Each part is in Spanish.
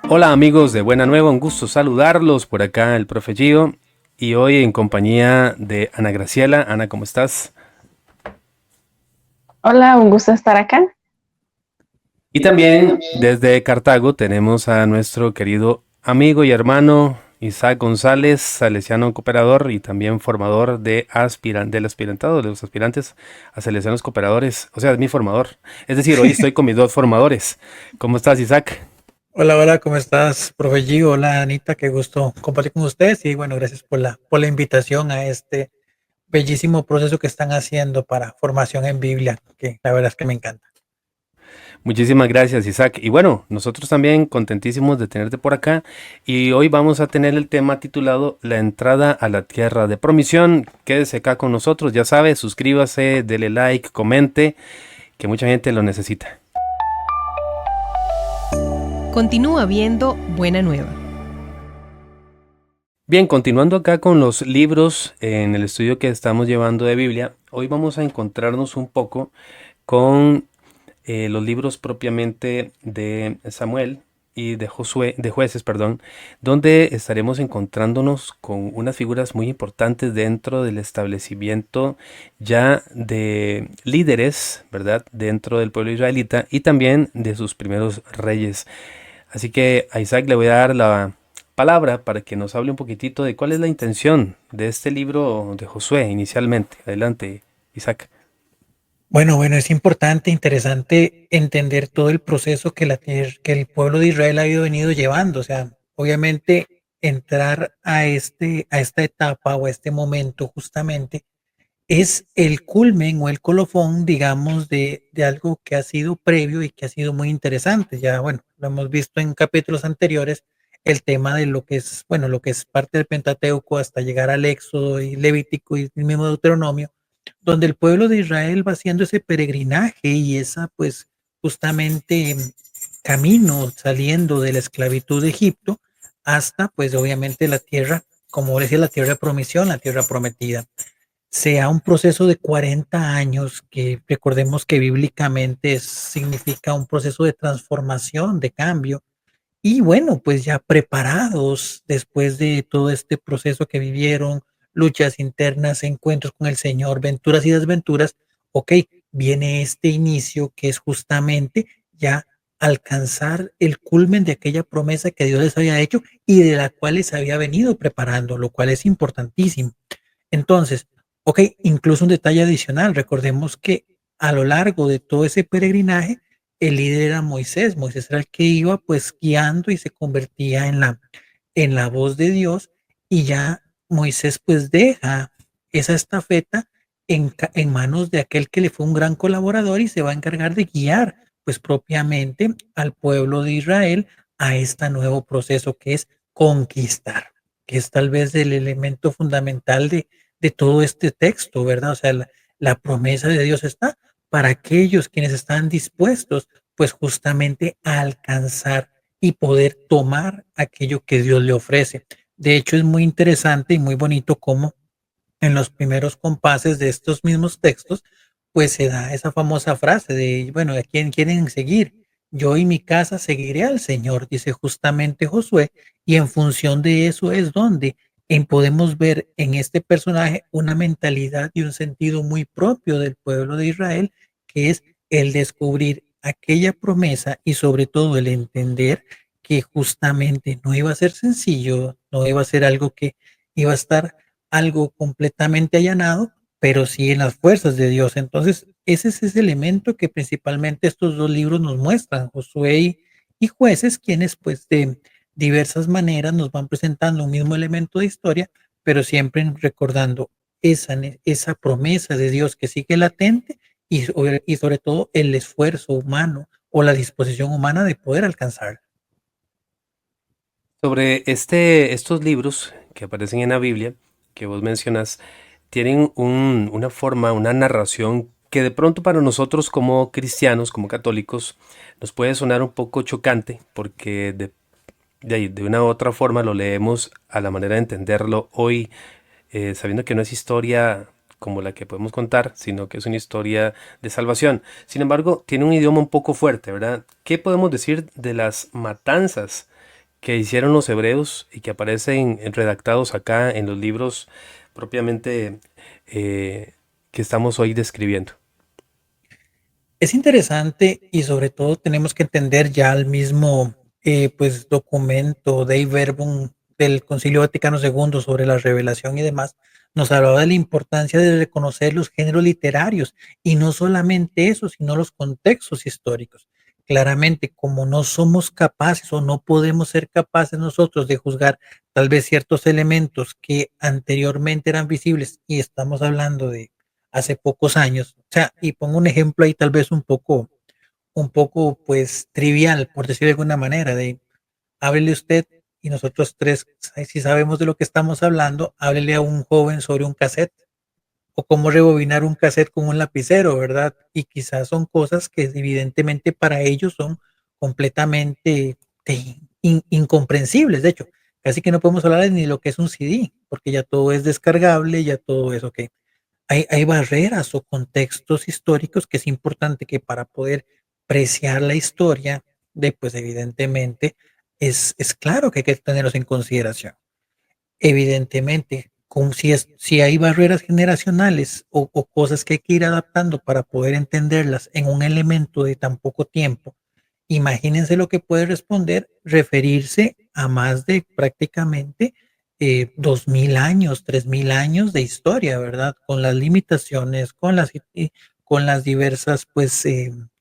Hola amigos de Buena Nueva, un gusto saludarlos por acá el profe Gio y hoy en compañía de Ana Graciela. Ana, ¿cómo estás? Hola, un gusto estar acá. Y también desde Cartago tenemos a nuestro querido amigo y hermano Isaac González, salesiano cooperador y también formador del aspirantado, de los aspirantes a salesianos cooperadores, o sea, es mi formador. Es decir, hoy estoy con mis dos formadores. ¿Cómo estás, Isaac? Hola, hola, ¿cómo estás, profe G? Hola, Anita, qué gusto compartir con ustedes y bueno, gracias por la invitación a este bellísimo proceso que están haciendo para formación en Biblia, que la verdad es que me encanta. Muchísimas gracias, Isaac. Y bueno, nosotros también contentísimos de tenerte por acá. Y hoy vamos a tener el tema titulado La entrada a la tierra de promisión. Quédese acá con nosotros, ya sabe, suscríbase, dele like, comente, que mucha gente lo necesita. Continúa viendo Buena Nueva. Bien, continuando acá con los libros en el estudio que estamos llevando de Biblia, hoy vamos a encontrarnos un poco con los libros propiamente de Samuel y de Josué, de jueces, perdón, donde estaremos encontrándonos con unas figuras muy importantes dentro del establecimiento ya de líderes, ¿verdad? Dentro del pueblo israelita y también de sus primeros reyes. Así que a Isaac le voy a dar la palabra para que nos hable un poquitito de cuál es la intención de este libro de Josué inicialmente. Adelante, Isaac. Bueno, es importante, interesante entender todo el proceso que que el pueblo de Israel ha venido llevando. O sea, obviamente entrar a a esta etapa o a este momento justamente es el culmen o el colofón, digamos, de algo que ha sido previo y que ha sido muy interesante. Ya, bueno, lo hemos visto en capítulos anteriores, el tema de lo que es, bueno, lo que es parte del Pentateuco hasta llegar al Éxodo y Levítico y el mismo Deuteronomio, donde el pueblo de Israel va haciendo ese peregrinaje y esa, pues, justamente camino saliendo de la esclavitud de Egipto hasta, pues, obviamente la tierra, como decía, la tierra de promisión, la tierra prometida sea un proceso de 40 años, que recordemos que bíblicamente significa un proceso de transformación, de cambio, y bueno, pues ya preparados después de todo este proceso que vivieron, luchas internas, encuentros con el Señor, venturas y desventuras, ok, viene este inicio que es justamente ya alcanzar el culmen de aquella promesa que Dios les había hecho y de la cual les había venido preparando, lo cual es importantísimo. Entonces, ok, incluso un detalle adicional, recordemos que a lo largo de todo ese peregrinaje, el líder era Moisés. Moisés era el que iba pues guiando y se convertía en en la voz de Dios y ya Moisés pues deja esa estafeta en manos de aquel que le fue un gran colaborador y se va a encargar de guiar pues propiamente al pueblo de Israel a este nuevo proceso que es conquistar, que es tal vez el elemento fundamental de todo este texto, ¿verdad? O sea, la promesa de Dios está para aquellos quienes están dispuestos, pues justamente a alcanzar y poder tomar aquello que Dios le ofrece. De hecho, es muy interesante y muy bonito cómo en los primeros compases de estos mismos textos, pues se da esa famosa frase de, bueno, ¿a quién quieren seguir? Yo y mi casa seguiré al Señor, dice justamente Josué, y en función de eso es donde podemos ver en este personaje una mentalidad y un sentido muy propio del pueblo de Israel, que es el descubrir aquella promesa y sobre todo el entender que justamente no iba a ser sencillo, no iba a ser algo que iba a estar algo completamente allanado, pero sí en las fuerzas de Dios. Entonces, ese es ese elemento que principalmente estos dos libros nos muestran, Josué y Jueces, quienes pues de diversas maneras nos van presentando un mismo elemento de historia, pero siempre recordando esa promesa de Dios que sigue latente y sobre todo el esfuerzo humano o la disposición humana de poder alcanzar. Sobre estos libros que aparecen en la Biblia, que vos mencionas, tienen una forma, una narración que de pronto para nosotros como cristianos, como católicos, nos puede sonar un poco chocante, porque de una u otra forma lo leemos a la manera de entenderlo hoy, sabiendo que no es historia como la que podemos contar, sino que es una historia de salvación. Sin embargo, tiene un idioma un poco fuerte, ¿verdad? ¿Qué podemos decir de las matanzas que hicieron los hebreos y que aparecen redactados acá en los libros propiamente que estamos hoy describiendo. Es interesante y sobre todo tenemos que entender ya el mismo pues documento Dei Verbum del Concilio Vaticano II sobre la revelación y demás, nos hablaba de la importancia de reconocer los géneros literarios y no solamente eso, sino los contextos históricos. Claramente, como no somos capaces o no podemos ser capaces nosotros de juzgar tal vez ciertos elementos que anteriormente eran visibles y estamos hablando de hace pocos años. O sea, y pongo un ejemplo ahí tal vez un poco pues trivial, por decirlo de alguna manera, de háblele usted y nosotros tres, si sabemos de lo que estamos hablando, háblele a un joven sobre un cassette o cómo rebobinar un cassette con un lapicero, ¿verdad? Y quizás son cosas que evidentemente para ellos son completamente incomprensibles. De hecho, casi que no podemos hablar ni de lo que es un CD, porque ya todo es descargable, ya todo es ok. Hay barreras o contextos históricos que es importante que para poder apreciar la historia, pues evidentemente es claro que hay que tenerlos en consideración. Evidentemente, como si hay barreras generacionales o cosas que hay que ir adaptando para poder entenderlas en un elemento de tan poco tiempo, imagínense lo que puede responder referirse a más de prácticamente 2000 años, 3000 años de historia, ¿verdad? Con las limitaciones, con las diversas, pues,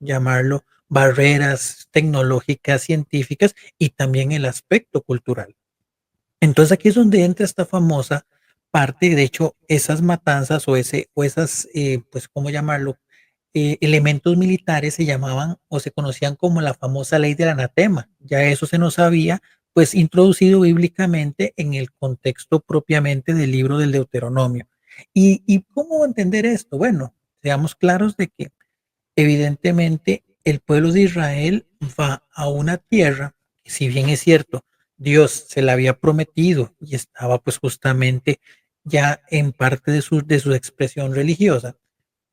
llamarlo, barreras tecnológicas, científicas y también el aspecto cultural. Entonces aquí es donde entra esta famosa parte, de hecho, esas matanzas o esas, pues, ¿cómo llamarlo? Elementos militares se llamaban o se conocían como la famosa ley del anatema. Ya eso se nos había, pues, introducido bíblicamente en el contexto propiamente del libro del Deuteronomio. ¿Y cómo entender esto? Bueno, seamos claros de que evidentemente el pueblo de Israel va a una tierra, que si bien es cierto, Dios se la había prometido y estaba pues justamente ya en parte de su expresión religiosa,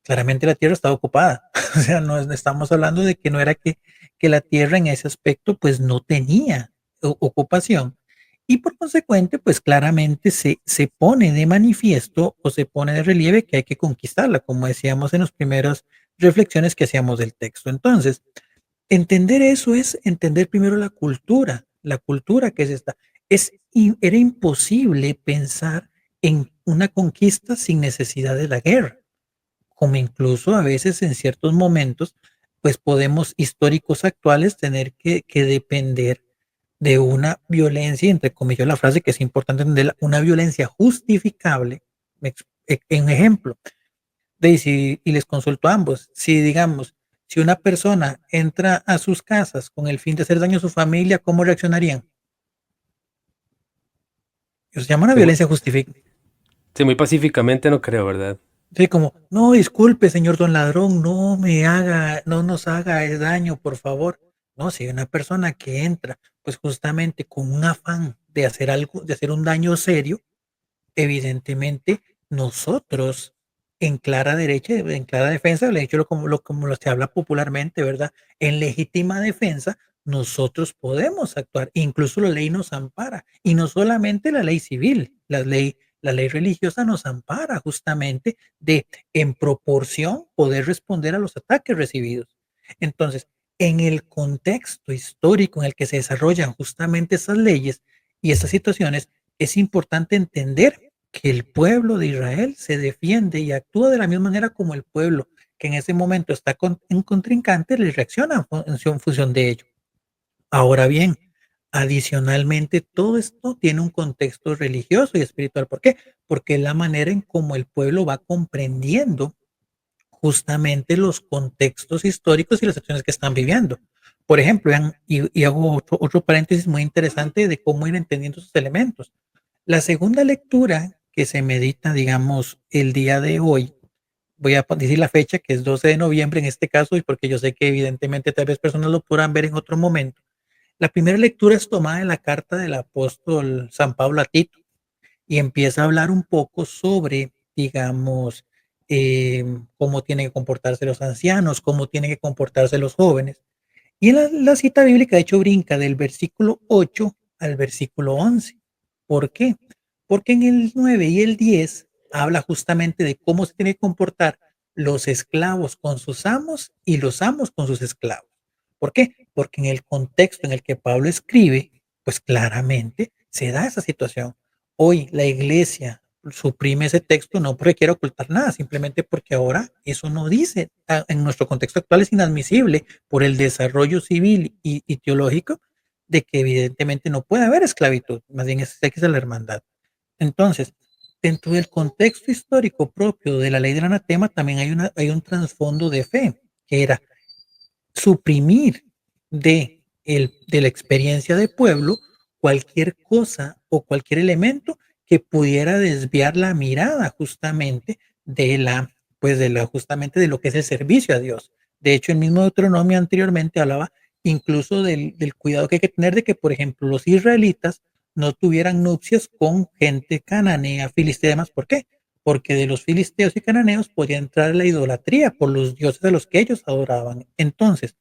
claramente la tierra estaba ocupada. O sea, no estamos hablando de que no era que la tierra en ese aspecto pues no tenía ocupación. Y por consecuente, pues claramente se pone de manifiesto o se pone de relieve que hay que conquistarla, como decíamos en las primeras reflexiones que hacíamos del texto. Entonces, entender eso es entender primero la cultura que es esta. Era imposible pensar en una conquista sin necesidad de la guerra, como incluso a veces en ciertos momentos, pues podemos históricos actuales tener que depender de una violencia, entre comillas la frase que es importante entender, una violencia justificable. En ejemplo, y les consulto a ambos, si digamos, si una persona entra a sus casas con el fin de hacer daño a su familia, ¿cómo reaccionarían? Eso se llama una Sí, violencia justificable. sí, muy pacíficamente no creo, ¿verdad? Sí, como, no, disculpe, señor don ladrón, no nos haga daño, por favor. No, si hay una persona que entra, pues justamente con un afán de hacer algo, de hacer un daño serio, evidentemente nosotros en clara derecha, en clara defensa, le he dicho como lo se habla popularmente, ¿verdad? En legítima defensa, nosotros podemos actuar, incluso la ley nos ampara, y no solamente la ley civil, la ley religiosa nos ampara justamente de, en proporción, poder responder a los ataques recibidos. Entonces, en el contexto histórico en el que se desarrollan justamente esas leyes y esas situaciones, es importante entender que el pueblo de Israel se defiende y actúa de la misma manera como el pueblo que en ese momento está en contrincante le reacciona en función de ello. Ahora bien, adicionalmente, todo esto tiene un contexto religioso y espiritual. ¿Por qué? Porque es la manera en cómo el pueblo va comprendiendo justamente los contextos históricos y las acciones que están viviendo. Por ejemplo, y hago otro paréntesis muy interesante de cómo ir entendiendo esos elementos. La segunda lectura que se medita, digamos, el día de hoy, voy a decir la fecha, que es 12 de noviembre en este caso, y porque yo sé que evidentemente tal vez personas lo podrán ver en otro momento. La primera lectura es tomada de la carta del apóstol San Pablo a Tito y empieza a hablar un poco sobre, digamos, cómo tienen que comportarse los ancianos, cómo tienen que comportarse los jóvenes. Y la cita bíblica, de hecho, brinca del versículo 8 al versículo 11. ¿Por qué? Porque en el 9 y el 10 habla justamente de cómo se tiene que comportar los esclavos con sus amos y los amos con sus esclavos. ¿Por qué? Porque en el contexto en el que Pablo escribe, pues claramente se da esa situación. Hoy la iglesia suprime ese texto no porque quiera ocultar nada, simplemente porque ahora eso no dice, en nuestro contexto actual es inadmisible por el desarrollo civil y teológico de que evidentemente no puede haber esclavitud, más bien es la hermandad. Entonces, dentro del contexto histórico propio de la ley del anatema también hay un trasfondo de fe, que era suprimir de la experiencia de pueblo cualquier cosa o cualquier elemento que pudiera desviar la mirada justamente justamente de lo que es el servicio a Dios. De hecho, el mismo Deuteronomio anteriormente hablaba incluso del cuidado que hay que tener de que, por ejemplo, los israelitas no tuvieran nupcias con gente cananea, filistea y demás. ¿Por qué? Porque de los filisteos y cananeos podía entrar la idolatría por los dioses a los que ellos adoraban. Entonces,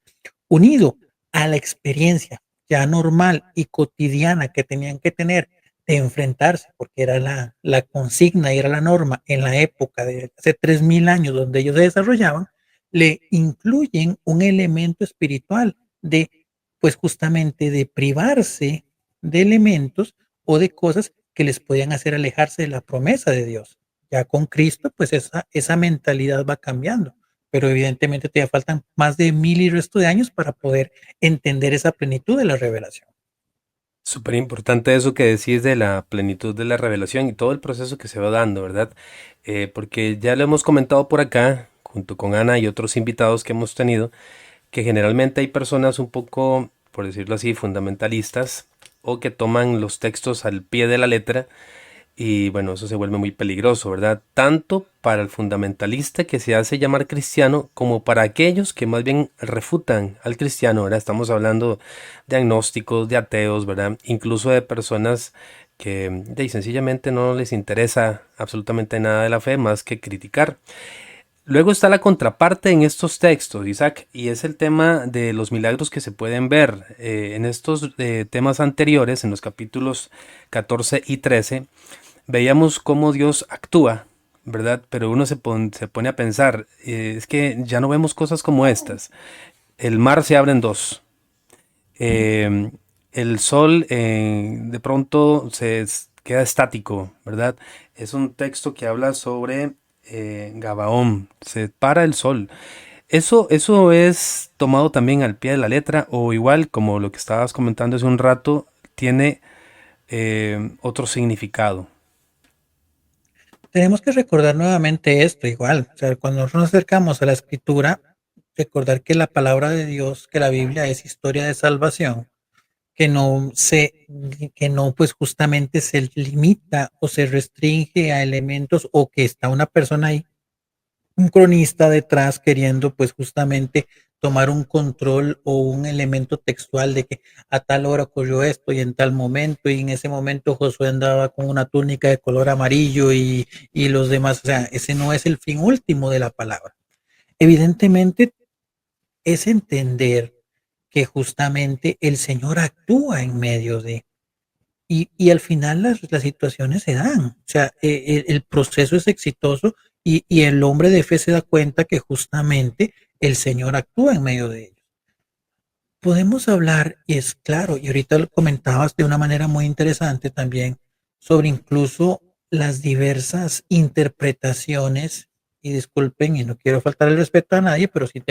unido a la experiencia ya normal y cotidiana que tenían que tener de enfrentarse, porque era la consigna y era la norma en la época de hace 3000 años donde ellos se desarrollaban, le incluyen un elemento espiritual de, pues justamente de privarse de elementos o de cosas que les podían hacer alejarse de la promesa de Dios. Ya con Cristo, pues esa mentalidad va cambiando, pero evidentemente todavía faltan más de 1000 y resto de años para poder entender esa plenitud de la revelación. Súper importante eso que decís de la plenitud de la revelación y todo el proceso que se va dando, ¿verdad? Porque ya lo hemos comentado por acá, junto con Ana y otros invitados que hemos tenido, que generalmente hay personas un poco, por decirlo así, fundamentalistas o que toman los textos al pie de la letra y bueno, eso se vuelve muy peligroso, ¿verdad? Tanto para el fundamentalista que se hace llamar cristiano como para aquellos que más bien refutan al cristiano, ¿verdad? Estamos hablando de agnósticos, de ateos, ¿verdad? Incluso de personas que sencillamente no les interesa absolutamente nada de la fe más que criticar. Luego está la contraparte en estos textos, Isaac, y es el tema de los milagros que se pueden ver. En estos temas anteriores, en los capítulos 14 y 13, veíamos cómo Dios actúa, ¿verdad? Pero uno se pone a pensar, es que ya no vemos cosas como estas. El mar se abre en dos. eh, el sol de pronto queda estático, ¿verdad? Es un texto que habla sobre Gabaón, se para el sol. Eso es tomado también al pie de la letra o igual como lo que estabas comentando hace un rato, tiene otro significado. Tenemos que recordar nuevamente esto, igual, o sea, cuando nos acercamos a la escritura, recordar que la palabra de Dios, que la Biblia es historia de salvación, que que no pues justamente se limita o se restringe a elementos o que está una persona ahí, un cronista detrás queriendo pues justamente tomar un control o un elemento textual de que a tal hora ocurrió esto y en tal momento y en ese momento Josué andaba con una túnica de color amarillo y los demás, o sea, ese no es el fin último de la palabra. Evidentemente es entender que justamente el Señor actúa en medio de, y al final las situaciones se dan, o sea, el proceso es exitoso y el hombre de fe se da cuenta que justamente el Señor actúa en medio de ellos. Podemos hablar, y es claro, y ahorita lo comentabas de una manera muy interesante también, sobre incluso las diversas interpretaciones, y disculpen, y no quiero faltar el respeto a nadie, pero sí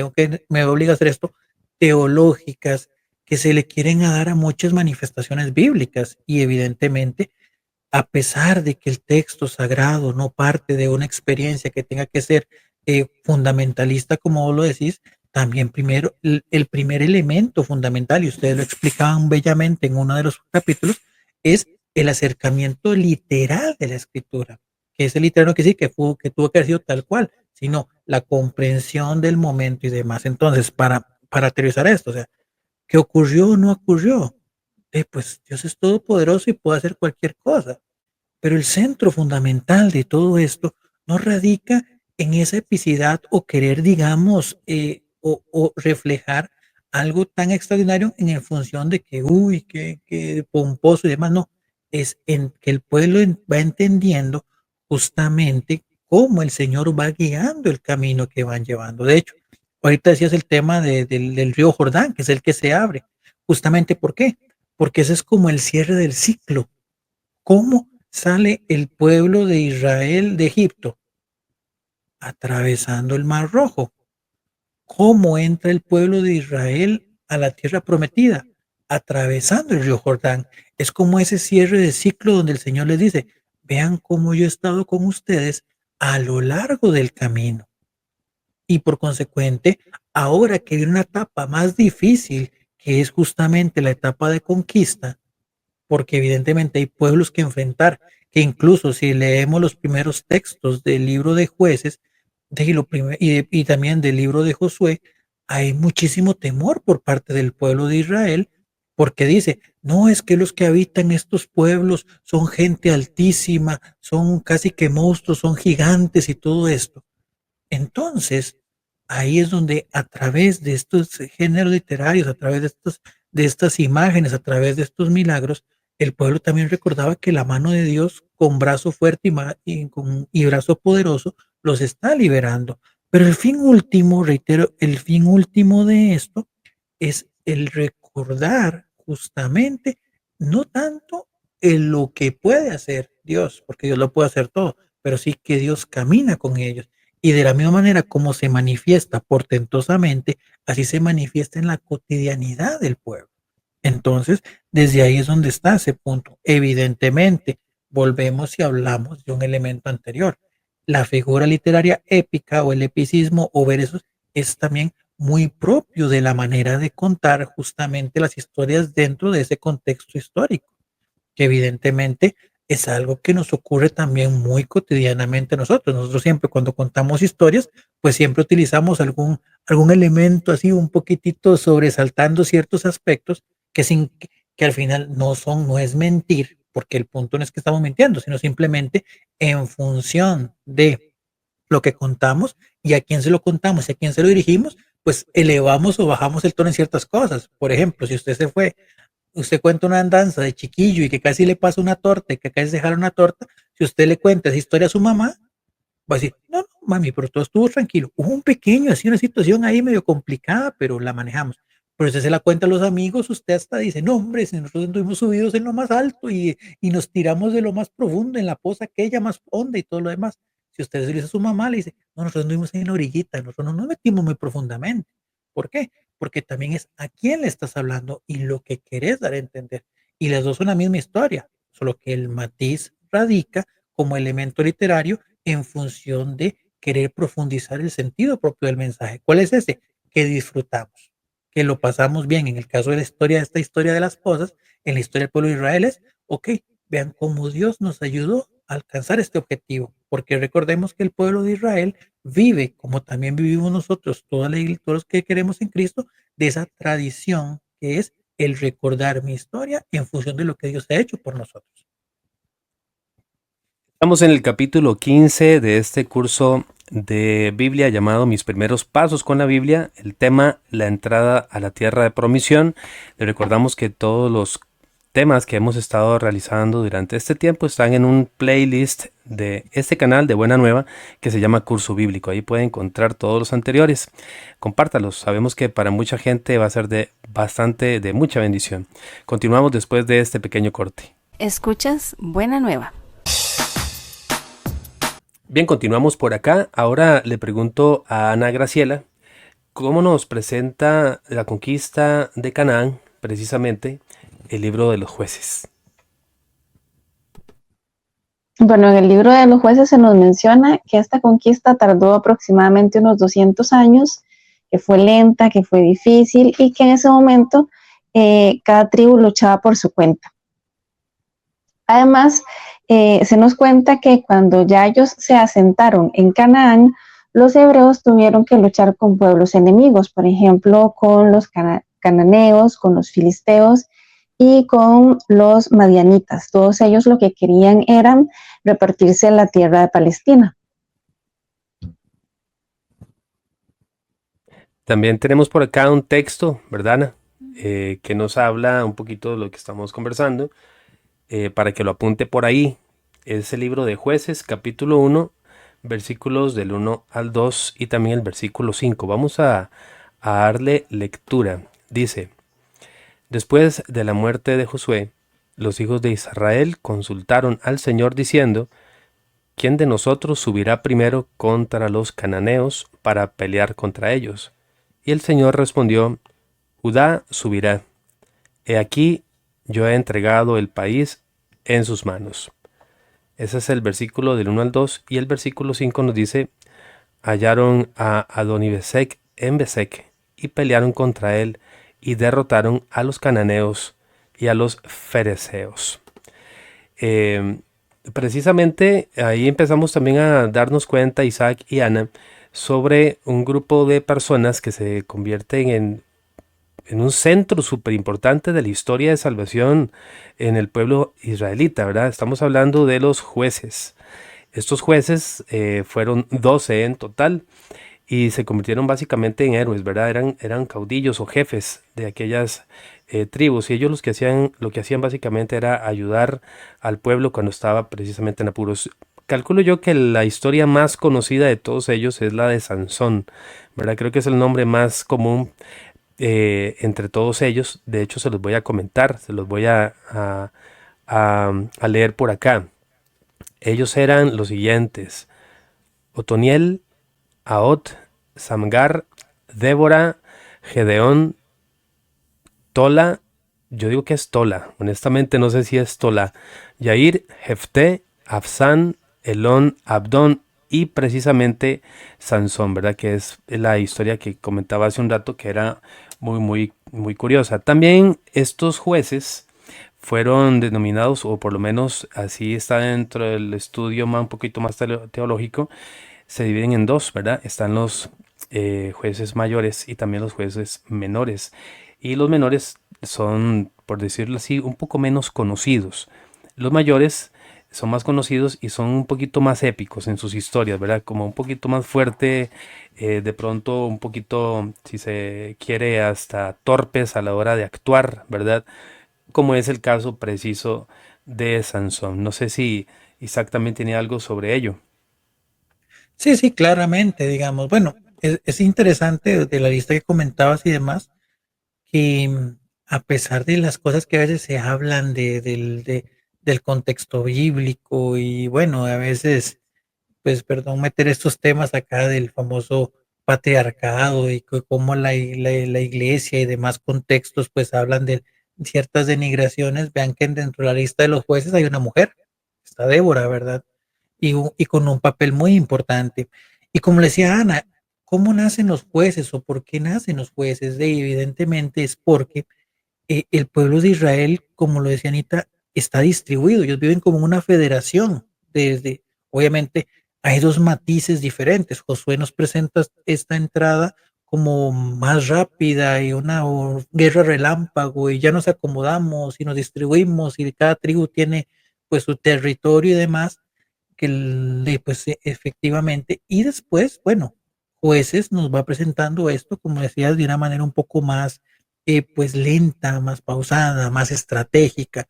me obliga a hacer esto, teológicas, que se le quieren dar a muchas manifestaciones bíblicas, y evidentemente a pesar de que el texto sagrado no parte de una experiencia que tenga que ser fundamentalista, como vos lo decís, también primero, el primer elemento fundamental, y ustedes lo explicaban bellamente en uno de los capítulos, es el acercamiento literal de la escritura. Que ese literal no quiere decir que tuvo que haber sido tal cual, sino la comprensión del momento y demás. Entonces, para aterrizar esto, o sea, ¿qué ocurrió o no ocurrió? Pues Dios es todopoderoso y puede hacer cualquier cosa. Pero el centro fundamental de todo esto no radica en esa epicidad o querer, digamos, o reflejar algo tan extraordinario en función de que, uy, que pomposo y demás, no, es en que el pueblo va entendiendo justamente cómo el Señor va guiando el camino que van llevando. De hecho, ahorita decías el tema del río Jordán, que es el que se abre. Justamente, ¿por qué? Porque ese es como el cierre del ciclo. ¿Cómo sale el pueblo de Israel de Egipto? Atravesando el Mar Rojo. ¿Cómo entra el pueblo de Israel a la tierra prometida? Atravesando el río Jordán. Es como ese cierre de ciclo donde el Señor les dice, vean cómo yo he estado con ustedes a lo largo del camino. Y por consecuente, ahora que viene una etapa más difícil, que es justamente la etapa de conquista, porque evidentemente hay pueblos que enfrentar, que incluso si leemos los primeros textos del libro de Jueces y también del libro de Josué, hay muchísimo temor por parte del pueblo de Israel, porque dice, no es que los que habitan estos pueblos son gente altísima, son casi que monstruos, son gigantes y todo esto. Entonces, ahí es donde a través de estos géneros literarios, a través de estas imágenes, a través de estos milagros, el pueblo también recordaba que la mano de Dios con brazo fuerte y brazo poderoso los está liberando. Pero el fin último, reitero, el fin último de esto es el recordar justamente, no tanto en lo que puede hacer Dios, porque Dios lo puede hacer todo, pero sí que Dios camina con ellos. Y de la misma manera como se manifiesta portentosamente, así se manifiesta en la cotidianidad del pueblo. Entonces, desde ahí es donde está ese punto. Evidentemente, volvemos y hablamos de un elemento anterior. La figura literaria épica o el epicismo o versos es también muy propio de la manera de contar justamente las historias dentro de ese contexto histórico, que evidentemente es algo que nos ocurre también muy cotidianamente a nosotros. Nosotros siempre cuando contamos historias, pues siempre utilizamos algún elemento así un poquitito sobresaltando ciertos aspectos que, que al final no es mentir, porque el punto no es que estamos mintiendo, sino simplemente en función de lo que contamos y a quién se lo contamos y a quién se lo dirigimos, pues elevamos o bajamos el tono en ciertas cosas. Por ejemplo, si usted cuenta una andanza de chiquillo y que casi le pasa una torta y que casi se jala una torta, si usted le cuenta esa historia a su mamá, va a decir, no, no, mami, pero todo estuvo tranquilo. Hubo un pequeño, así una situación ahí medio complicada, pero la manejamos. Pero usted se la cuenta a los amigos, usted hasta dice, no, hombre, si nosotros estuvimos subidos en lo más alto y nos tiramos de lo más profundo, en la poza aquella más honda y todo lo demás. Si usted se lo dice a su mamá, le dice, no, nosotros estuvimos en la orillita, nosotros no nos metimos muy profundamente. ¿Por qué? Porque también es a quién le estás hablando y lo que querés dar a entender. Y las dos son la misma historia, solo que el matiz radica como elemento literario en función de querer profundizar el sentido propio del mensaje. ¿Cuál es ese? Que disfrutamos, que lo pasamos bien. En el caso de la historia, esta historia de las cosas, en la historia del pueblo de Israel es, ok, vean cómo Dios nos ayudó a alcanzar este objetivo, porque recordemos que el pueblo de Israel vive, como también vivimos nosotros, todos los que queremos en Cristo, de esa tradición que es el recordar mi historia en función de lo que Dios ha hecho por nosotros. Estamos en el capítulo 15 de este curso de Biblia llamado Mis primeros pasos con la Biblia. El tema, la entrada a la tierra de promisión. Le recordamos que todos los temas que hemos estado realizando durante este tiempo están en un playlist de este canal de Buena Nueva que se llama Curso Bíblico. Ahí puede encontrar todos los anteriores. Compártalos. Sabemos que para mucha gente va a ser de mucha bendición. Continuamos después de este pequeño corte. Escuchas Buena Nueva. Bien, continuamos por acá. Ahora le pregunto a Ana Graciela, ¿cómo nos presenta la conquista de Canaán, precisamente el libro de los jueces? Bueno, en el libro de los jueces se nos menciona que esta conquista tardó aproximadamente unos 200 años, que fue lenta, que fue difícil y que en ese momento cada tribu luchaba por su cuenta. Además, se nos cuenta que cuando ya ellos se asentaron en Canaán, los hebreos tuvieron que luchar con pueblos enemigos, por ejemplo, con los cananeos, con los filisteos y con los madianitas. Todos ellos lo que querían era repartirse la tierra de Palestina. También tenemos por acá un texto, ¿verdad, Ana? Que nos habla un poquito de lo que estamos conversando, para que lo apunte por ahí. Es el libro de Jueces, capítulo 1, versículos del 1 al 2 y también el versículo 5. Vamos a darle lectura. Dice: Después de la muerte de Josué, los hijos de Israel consultaron al Señor diciendo: ¿Quién de nosotros subirá primero contra los cananeos para pelear contra ellos? Y el Señor respondió: Judá subirá. He aquí, yo he entregado el país en sus manos. Ese es el versículo del 1 al 2, y el versículo 5 nos dice: Hallaron a Adonibesec en Besec y pelearon contra él y derrotaron a los cananeos y a los fereceos. Eh, Precisamente ahí empezamos también a darnos cuenta, Isaac y Ana, sobre un grupo de personas que se convierten en un centro súper importante de la historia de salvación en el pueblo israelita, ¿verdad? Estamos hablando de los jueces. Estos jueces fueron 12 en total y se convirtieron básicamente en héroes, ¿verdad? Eran caudillos o jefes de aquellas tribus, y ellos lo que hacían básicamente era ayudar al pueblo cuando estaba precisamente en apuros. Calculo yo que la historia más conocida de todos ellos es la de Sansón, ¿verdad? Creo que es el nombre más común entre todos ellos. De hecho, se los voy a comentar, se los voy a leer por acá. Ellos eran los siguientes: Otoniel, Ahot, Samgar, Débora, Gedeón, Tola, yo digo que es Tola, honestamente no sé si es Tola, Yair, Jefté, Absán, Elón, Abdón y precisamente Sansón, ¿verdad? Que es la historia que comentaba hace un rato, que era muy curiosa. También estos jueces fueron denominados, o por lo menos así está dentro del estudio más, un poquito más teológico, se dividen en dos, ¿verdad? Están los jueces mayores y también los jueces menores. Y los menores son, por decirlo así, un poco menos conocidos. Los mayores son más conocidos y son un poquito más épicos en sus historias, ¿verdad? Como un poquito más fuerte, de pronto un poquito, si se quiere, hasta torpes a la hora de actuar, ¿verdad? Como es el caso preciso de Sansón. No sé si Isaac también tiene algo sobre ello. Sí, sí, claramente, digamos. Bueno, es interesante de la lista que comentabas y demás, que a pesar de las cosas que a veces se hablan del contexto bíblico y bueno, a veces, pues perdón, meter estos temas acá del famoso patriarcado y cómo la iglesia y demás contextos pues hablan de ciertas denigraciones, vean que dentro de la lista de los jueces hay una mujer, está Débora, ¿verdad? Y con un papel muy importante. Y como le decía Ana, ¿cómo nacen los jueces o por qué nacen los jueces? Evidentemente es porque el pueblo de Israel, como lo decía Anita, está distribuido. Ellos viven como una federación. Obviamente, hay dos matices diferentes. Josué nos presenta esta entrada como más rápida y una guerra relámpago y ya nos acomodamos y nos distribuimos y cada tribu tiene pues su territorio y demás pues efectivamente, y después, bueno, jueces nos va presentando esto, como decías, de una manera un poco más, pues lenta, más pausada, más estratégica,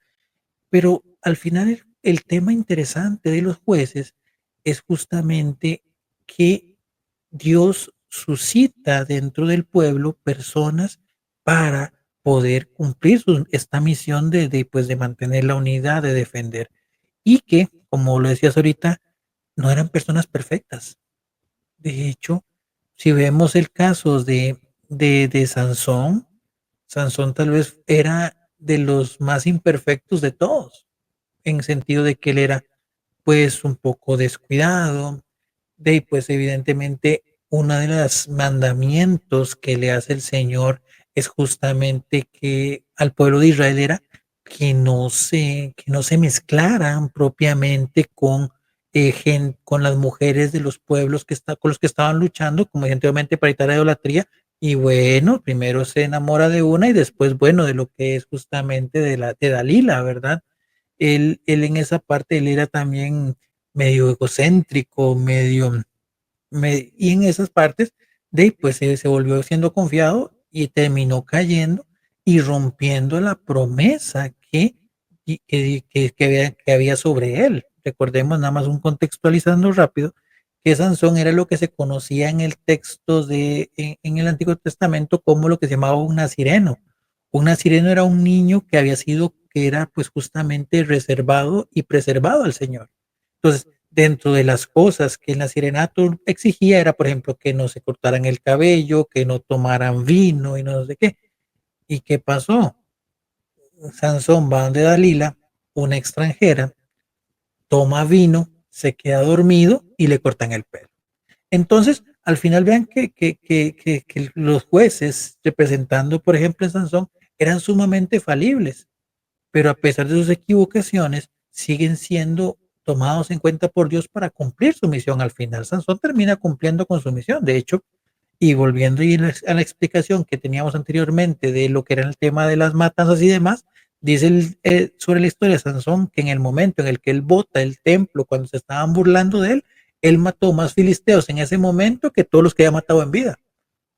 pero al final el tema interesante de los jueces es justamente que Dios suscita dentro del pueblo personas para poder cumplir esta misión pues, de mantener la unidad, de defender y que, como lo decías ahorita, no eran personas perfectas. De hecho, si vemos el caso de Sansón, Sansón tal vez era de los más imperfectos de todos, en sentido de que él era pues un poco descuidado, pues evidentemente uno de los mandamientos que le hace el Señor es justamente que al pueblo de Israel era que no se mezclaran propiamente con, con las mujeres de los pueblos con los que estaban luchando, como evidentemente para evitar la idolatría. Y bueno, primero se enamora de una y después, bueno, de lo que es justamente de Dalila, ¿verdad? Él en esa parte, él era también medio egocéntrico, y en esas partes pues se volvió siendo confiado y terminó cayendo y rompiendo la promesa que había sobre él. Recordemos nada más un contextualizando rápido, que Sansón era lo que se conocía en el texto en el Antiguo Testamento como lo que se llamaba un nazireno. Un nazireno era un niño que era pues justamente reservado y preservado al Señor. Entonces, dentro de las cosas que el nazirenato exigía era, por ejemplo, que no se cortaran el cabello, que no tomaran vino y no sé qué. ¿Y qué pasó? Sansón va donde Dalila, una extranjera, toma vino, se queda dormido y le cortan el pelo. Entonces, al final vean que los jueces, representando, por ejemplo, a Sansón, eran sumamente falibles, pero a pesar de sus equivocaciones, siguen siendo tomados en cuenta por Dios para cumplir su misión al final. Sansón termina cumpliendo con su misión. De hecho, y volviendo a la explicación que teníamos anteriormente de lo que era el tema de las matanzas y demás, dice sobre la historia de Sansón que en el momento en el que él bota el templo, cuando se estaban burlando de él, él mató más filisteos en ese momento que todos los que había matado en vida.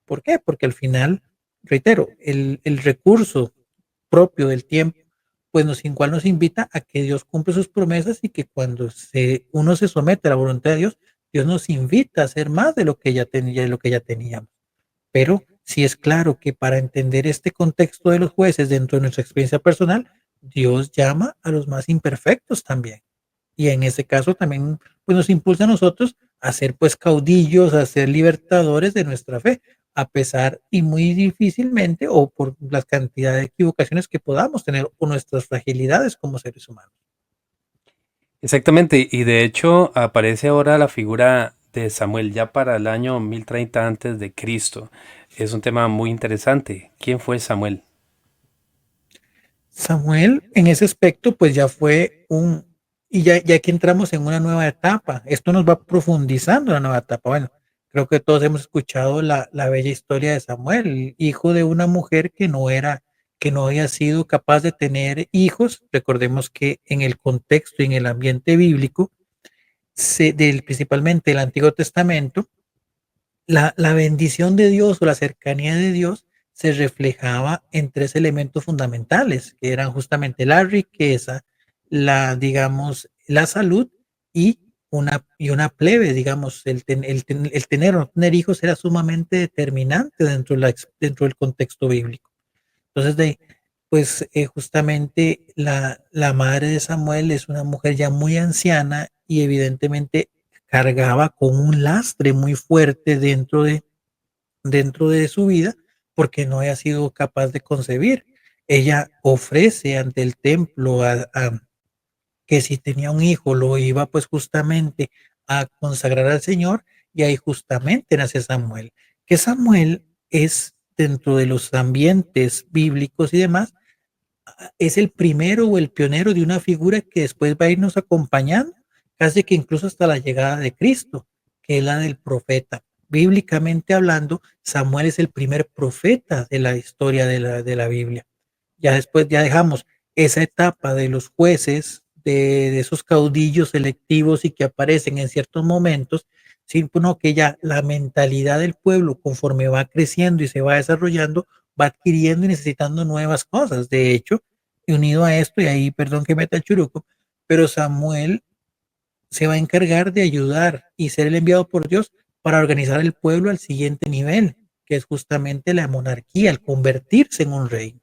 ¿Por qué? Porque al final, reitero, el recurso propio del tiempo, pues igual nos invita a que Dios cumple sus promesas y que cuando uno se somete a la voluntad de Dios, Dios nos invita a hacer más de lo que ya tenía, de lo que ya teníamos. Pero sí es claro que para entender este contexto de los jueces dentro de nuestra experiencia personal, Dios llama a los más imperfectos también. Y en ese caso también pues nos impulsa a nosotros a ser pues caudillos, a ser libertadores de nuestra fe, a pesar y muy difícilmente o por las cantidades de equivocaciones que podamos tener o nuestras fragilidades como seres humanos. Exactamente, y de hecho aparece ahora la figura de Samuel ya para el año 1030 antes de Cristo. Es un tema muy interesante. ¿Quién fue Samuel? Samuel en ese aspecto pues ya fue y ya que entramos en una nueva etapa, esto nos va profundizando en la nueva etapa. Bueno, creo que todos hemos escuchado la bella historia de Samuel, hijo de una mujer que no había sido capaz de tener hijos. Recordemos que en el contexto y en el ambiente bíblico, principalmente el Antiguo Testamento, la bendición de Dios o la cercanía de Dios se reflejaba en tres elementos fundamentales, que eran justamente la riqueza, digamos, la salud y una plebe, digamos, el tener o no tener hijos era sumamente determinante dentro del contexto bíblico. Entonces, pues justamente la madre de Samuel es una mujer ya muy anciana y evidentemente cargaba con un lastre muy fuerte dentro de su vida porque no había sido capaz de concebir. Ella ofrece ante el templo que si tenía un hijo lo iba pues justamente a consagrar al Señor y ahí justamente nace Samuel. Que Samuel es dentro de los ambientes bíblicos y demás, es el primero o el pionero de una figura que después va a irnos acompañando, casi que incluso hasta la llegada de Cristo, que es la del profeta. Bíblicamente hablando, Samuel es el primer profeta de la historia de la Biblia. Ya después ya dejamos esa etapa de los jueces, de esos caudillos selectivos y que aparecen en ciertos momentos, sino que ya la mentalidad del pueblo conforme va creciendo y se va desarrollando, va adquiriendo y necesitando nuevas cosas. De hecho, unido a esto, y ahí perdón que meta el churuco, pero Samuel se va a encargar de ayudar y ser el enviado por Dios para organizar el pueblo al siguiente nivel, que es justamente la monarquía, el convertirse en un rey.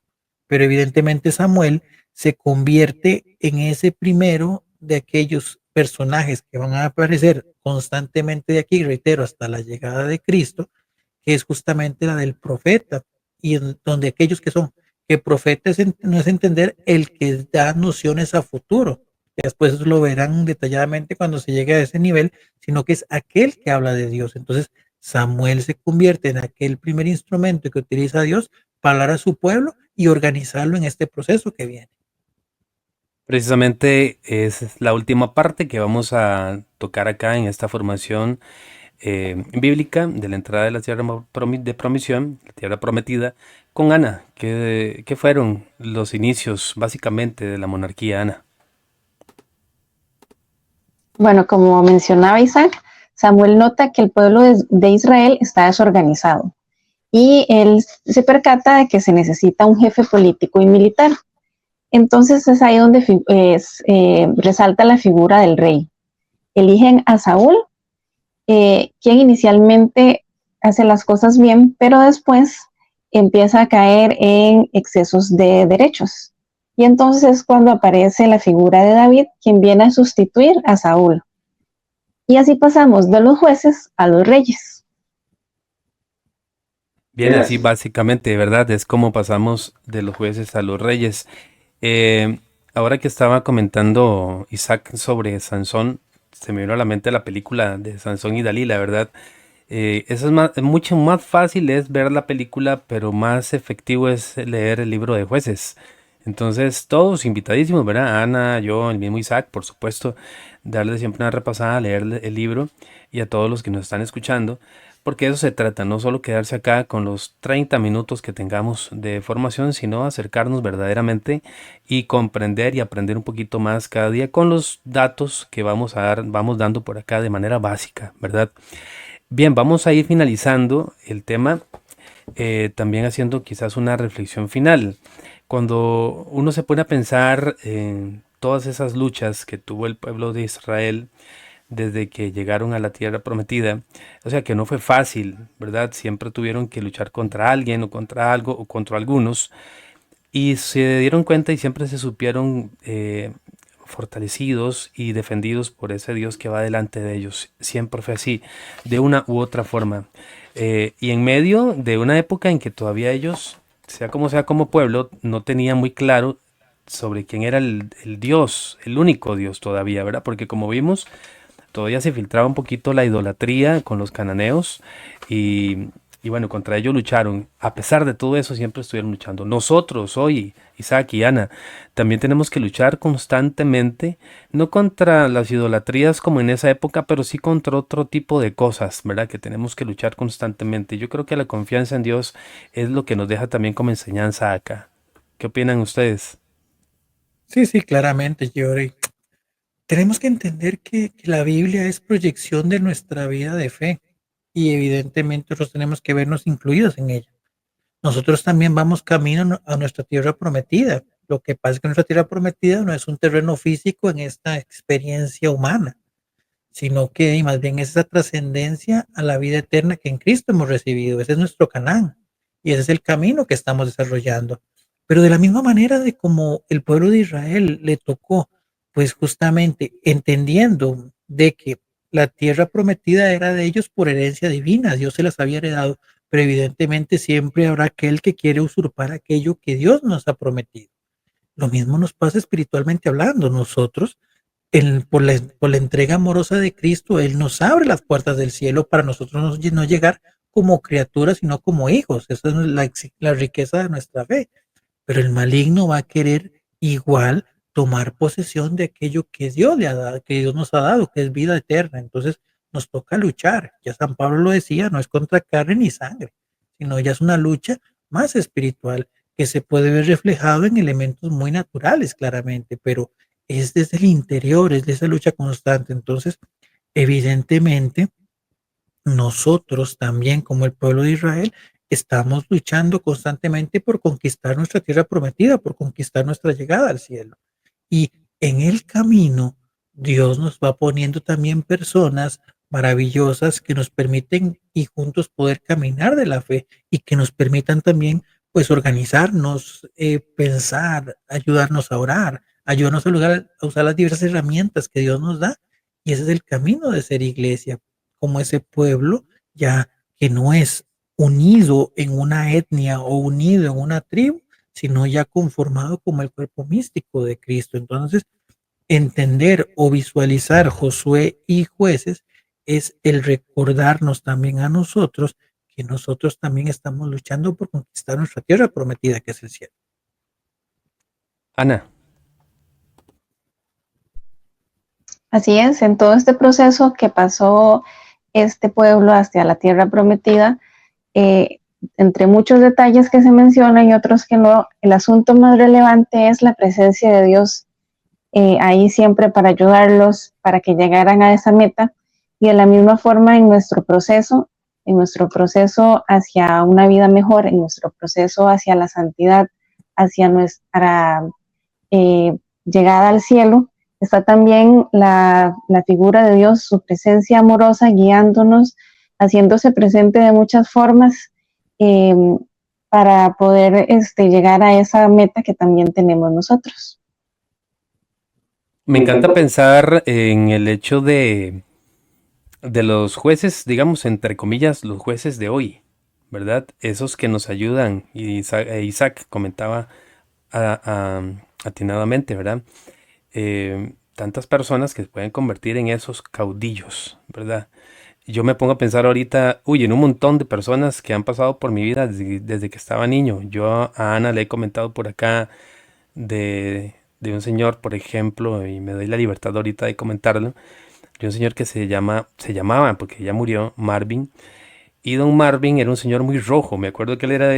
Pero evidentemente Samuel se convierte en ese primero de aquellos personajes que van a aparecer constantemente de aquí, reitero, hasta la llegada de Cristo, que es justamente la del profeta, y donde aquellos que son, que profeta no es entender el que da nociones a futuro, que después lo verán detalladamente cuando se llegue a ese nivel, sino que es aquel que habla de Dios. Entonces, Samuel se convierte en aquel primer instrumento que utiliza Dios para hablar a su pueblo y organizarlo en este proceso que viene. Precisamente es la última parte que vamos a tocar acá en esta formación bíblica de la entrada de la tierra de promisión, la tierra prometida, con Ana. ¿Qué fueron los inicios básicamente de la monarquía, Ana? Bueno, como mencionaba Isaac, Samuel nota que el pueblo de Israel está desorganizado y él se percata de que se necesita un jefe político y militar. Entonces es ahí donde resalta la figura del rey. Eligen a Saúl, quien inicialmente hace las cosas bien, pero después empieza a caer en excesos de derechos. Y entonces es cuando aparece la figura de David, quien viene a sustituir a Saúl. Y así pasamos de los jueces a los reyes. Bien, así básicamente, ¿verdad? Es como pasamos de los jueces a los reyes. Eh, Ahora que estaba comentando Isaac sobre Sansón, se me vino a la mente la película de Sansón y Dalila, ¿verdad? Eso es mucho más fácil es ver la película, pero más efectivo es leer el libro de jueces. Entonces, todos invitadísimos, ¿verdad? Ana, yo, el mismo Isaac, por supuesto, darle siempre una repasada, leer el libro y a todos los que nos están escuchando, porque eso se trata, no solo quedarse acá con los 30 minutos que tengamos de formación, sino acercarnos verdaderamente y comprender y aprender un poquito más cada día con los datos que vamos dando por acá de manera básica, ¿verdad? Bien, vamos a ir finalizando el tema, también haciendo quizás una reflexión final. Cuando uno se pone a pensar en todas esas luchas que tuvo el pueblo de Israel desde que llegaron a la tierra prometida, o sea que no fue fácil, ¿verdad? Siempre tuvieron que luchar contra alguien o contra algo o contra algunos y se dieron cuenta y siempre se supieron fortalecidos y defendidos por ese Dios que va delante de ellos. Siempre fue así, de una u otra forma. Y en medio de una época en que todavía ellos, sea como pueblo, no tenían muy claro sobre quién era el Dios, el único Dios todavía, ¿verdad? Porque como vimos, todavía se filtraba un poquito la idolatría con los cananeos y, y bueno, contra ellos lucharon. A pesar de todo eso, siempre estuvieron luchando. Nosotros hoy, Isaac y Ana, también tenemos que luchar constantemente, no contra las idolatrías como en esa época, pero sí contra otro tipo de cosas, ¿verdad? Que tenemos que luchar constantemente. Yo creo que la confianza en Dios es lo que nos deja también como enseñanza acá. ¿Qué opinan ustedes? Sí, sí, claramente, Giori. Tenemos que entender que la Biblia es proyección de nuestra vida de fe y evidentemente nosotros tenemos que vernos incluidos en ella. Nosotros también vamos camino a nuestra tierra prometida. Lo que pasa es que nuestra tierra prometida no es un terreno físico en esta experiencia humana, sino que y más bien es esa trascendencia a la vida eterna que en Cristo hemos recibido. Ese es nuestro Canaán y ese es el camino que estamos desarrollando. Pero de la misma manera de como el pueblo de Israel le tocó, pues justamente entendiendo de que la tierra prometida era de ellos por herencia divina, Dios se las había heredado, pero evidentemente siempre habrá aquel que quiere usurpar aquello que Dios nos ha prometido. Lo mismo nos pasa espiritualmente hablando. Nosotros por la entrega amorosa de Cristo, Él nos abre las puertas del cielo para nosotros no llegar como criaturas, sino como hijos. Esa es la riqueza de nuestra fe. Pero el maligno va a querer igual tomar posesión de aquello que Dios le ha dado, que Dios nos ha dado, que es vida eterna. Entonces nos toca luchar. Ya San Pablo lo decía, no es contra carne ni sangre, sino ya es una lucha más espiritual que se puede ver reflejado en elementos muy naturales, claramente, pero es desde el interior, es de esa lucha constante. Entonces, evidentemente, nosotros también, como el pueblo de Israel, estamos luchando constantemente por conquistar nuestra tierra prometida, por conquistar nuestra llegada al cielo. Y en el camino, Dios nos va poniendo también personas maravillosas que nos permiten y juntos poder caminar de la fe y que nos permitan también pues organizarnos, pensar, ayudarnos a orar, ayudarnos a usar las diversas herramientas que Dios nos da. Y ese es el camino de ser iglesia, como ese pueblo ya que no es unido en una etnia o unido en una tribu, sino ya conformado como el cuerpo místico de Cristo. Entonces, entender o visualizar Josué y jueces es el recordarnos también a nosotros que nosotros también estamos luchando por conquistar nuestra tierra prometida, que es el cielo. Ana. Así es, en todo este proceso que pasó este pueblo hacia la tierra prometida, eh, entre muchos detalles que se mencionan y otros que no, el asunto más relevante es la presencia de Dios ahí siempre para ayudarlos, para que llegaran a esa meta. Y de la misma forma en nuestro proceso hacia una vida mejor, en nuestro proceso hacia la santidad, hacia nuestra llegada al cielo, está también la figura de Dios, su presencia amorosa, guiándonos, haciéndose presente de muchas formas eh, para poder llegar a esa meta que también tenemos nosotros. Me encanta pensar en el hecho de los jueces, digamos, entre comillas, los jueces de hoy, ¿verdad? Esos que nos ayudan. Y Isaac comentaba atinadamente, ¿verdad? Tantas personas que se pueden convertir en esos caudillos, ¿verdad? Yo me pongo a pensar ahorita, uy, en un montón de personas que han pasado por mi vida desde que estaba niño. Yo a Ana le he comentado por acá de un señor, por ejemplo, y me doy la libertad ahorita de comentarlo, de un señor que se llamaba, porque ya murió, Marvin. Y don Marvin era un señor muy rojo. Me acuerdo que él era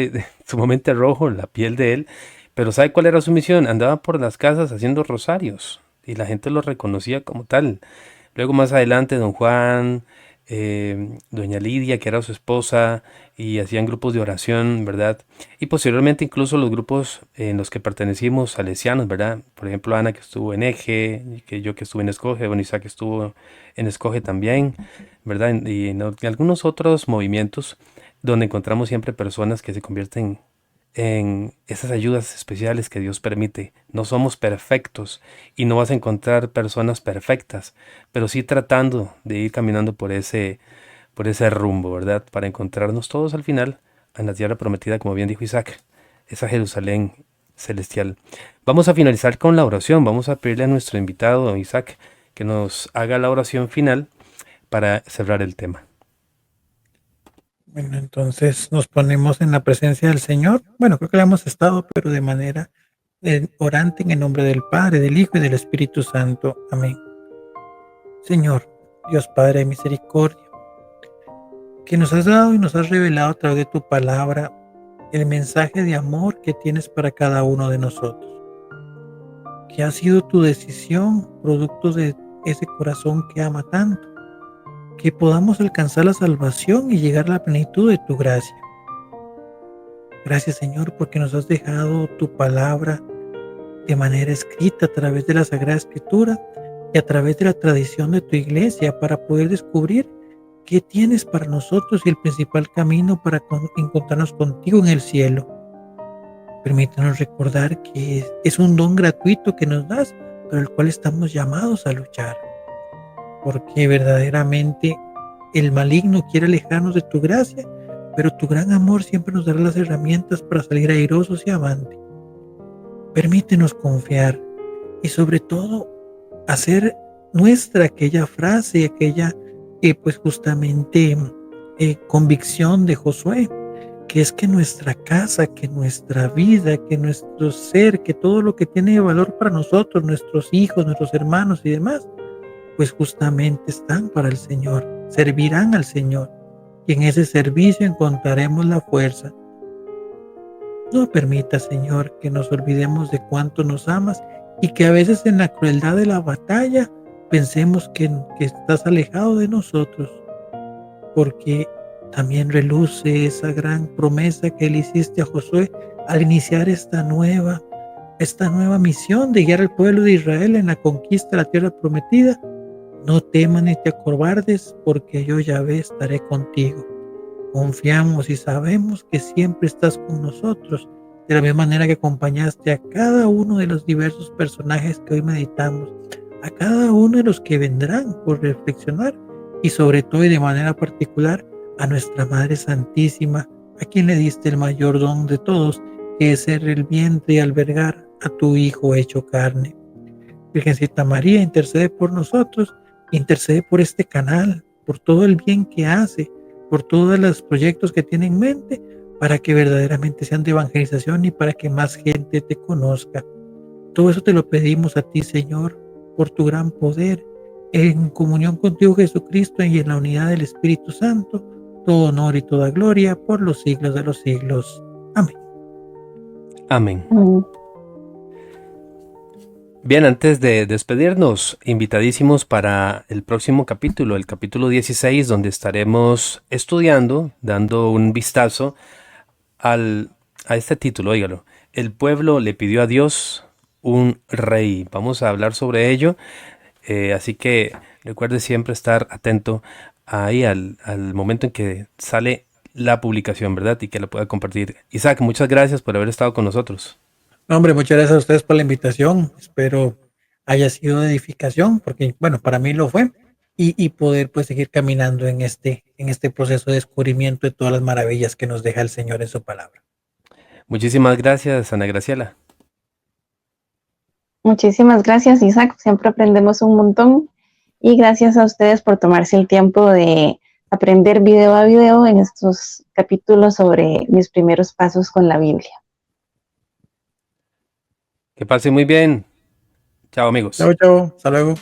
sumamente rojo, la piel de él. Pero ¿sabe cuál era su misión? Andaba por las casas haciendo rosarios. Y la gente lo reconocía como tal. Luego más adelante don Juan, doña Lidia, que era su esposa, y hacían grupos de oración, ¿verdad? Y posteriormente incluso los grupos en los que pertenecimos salesianos, ¿verdad? Por ejemplo, Ana que estuvo en Eje, y que yo que estuve en Escoge, bueno, Isaac que estuvo en Escoge también, ¿verdad? Y en algunos otros movimientos donde encontramos siempre personas que se convierten en esas ayudas especiales que Dios permite. No somos perfectos y no vas a encontrar personas perfectas, pero sí tratando de ir caminando por ese rumbo, ¿verdad? Para encontrarnos todos al final en la tierra prometida, como bien dijo Isaac, esa Jerusalén celestial. Vamos a finalizar con la oración. Vamos a pedirle a nuestro invitado, Isaac, que nos haga la oración final para cerrar el tema. Bueno, entonces nos ponemos en la presencia del Señor. Bueno, creo que la hemos estado, pero de manera orante en el nombre del Padre, del Hijo y del Espíritu Santo. Amén. Señor, Dios Padre de misericordia, que nos has dado y nos has revelado a través de tu palabra el mensaje de amor que tienes para cada uno de nosotros, que ha sido tu decisión, producto de ese corazón que ama tanto, que podamos alcanzar la salvación y llegar a la plenitud de tu gracia. Gracias, Señor, porque nos has dejado tu palabra de manera escrita a través de la Sagrada Escritura y a través de la tradición de tu iglesia para poder descubrir qué tienes para nosotros y el principal camino para encontrarnos contigo en el cielo. Permítanos recordar que es un don gratuito que nos das, pero el cual estamos llamados a luchar, porque verdaderamente el maligno quiere alejarnos de tu gracia, pero tu gran amor siempre nos dará las herramientas para salir airosos y avante. Permítenos confiar y sobre todo hacer nuestra aquella frase, aquella pues justamente convicción de Josué, que es que nuestra casa, que nuestra vida, que nuestro ser, que todo lo que tiene valor para nosotros, nuestros hijos, nuestros hermanos y demás, pues justamente están para el Señor, servirán al Señor, y en ese servicio encontraremos la fuerza. No permita, Señor, que nos olvidemos de cuánto nos amas y que a veces en la crueldad de la batalla pensemos que estás alejado de nosotros, porque también reluce esa gran promesa que le hiciste a Josué al iniciar esta nueva misión de guiar al pueblo de Israel en la conquista de la tierra prometida. No temas ni te acobardes, porque yo, Yahvé, estaré contigo. Confiamos y sabemos que siempre estás con nosotros, de la misma manera que acompañaste a cada uno de los diversos personajes que hoy meditamos, a cada uno de los que vendrán por reflexionar y sobre todo y de manera particular a nuestra Madre Santísima, a quien le diste el mayor don de todos, que es ser el vientre y albergar a tu Hijo hecho carne. Virgencita María, intercede por nosotros, intercede por este canal, por todo el bien que hace, por todos los proyectos que tiene en mente, para que verdaderamente sean de evangelización y para que más gente te conozca. Todo eso te lo pedimos a ti, Señor, por tu gran poder, en comunión contigo, Jesucristo, y en la unidad del Espíritu Santo, todo honor y toda gloria por los siglos de los siglos. Amén. Amén. Amén. Bien, antes de despedirnos, invitadísimos para el próximo capítulo, el capítulo 16, donde estaremos estudiando, dando un vistazo a este título, óigalo. El pueblo le pidió a Dios un rey. Vamos a hablar sobre ello, así que recuerde siempre estar atento ahí al momento en que sale la publicación, ¿verdad? Y que la pueda compartir. Isaac, muchas gracias por haber estado con nosotros. No, hombre, muchas gracias a ustedes por la invitación. Espero haya sido de edificación, porque, bueno, para mí lo fue, y poder pues seguir caminando en este proceso de descubrimiento de todas las maravillas que nos deja el Señor en su palabra. Muchísimas gracias, Ana Graciela. Muchísimas gracias, Isaac. Siempre aprendemos un montón. Y gracias a ustedes por tomarse el tiempo de aprender video a video en estos capítulos sobre mis primeros pasos con la Biblia. Que pase muy bien. Chao, amigos. Chao, chao. Hasta luego.